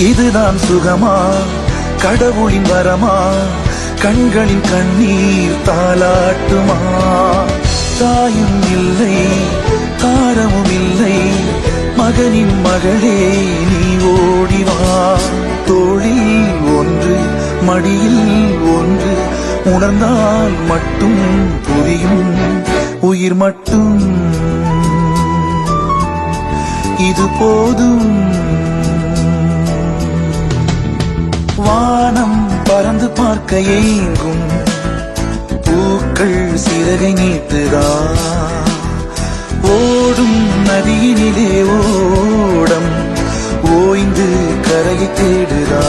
இதுதான் சுகமா கடவுளின் வரமா கண்களின் கண்ணீர் தாலாட்டுமா தாயும் இல்லை தாரமும் இல்லை மகனின் மகளே நீ ஓடிவா தோளில் ஒன்று மடியில் ஒன்று உணர்ந்தால் மட்டும் புரியும் உயிர் மட்டும் இது போதும் வானம் பறந்து பார்க்க ஏங்கும் பூக்கள் சிறகை நீட்டுதா ஓடும் நதியினிலே ஓடம் ஓய்ந்து கரையை தேடுதா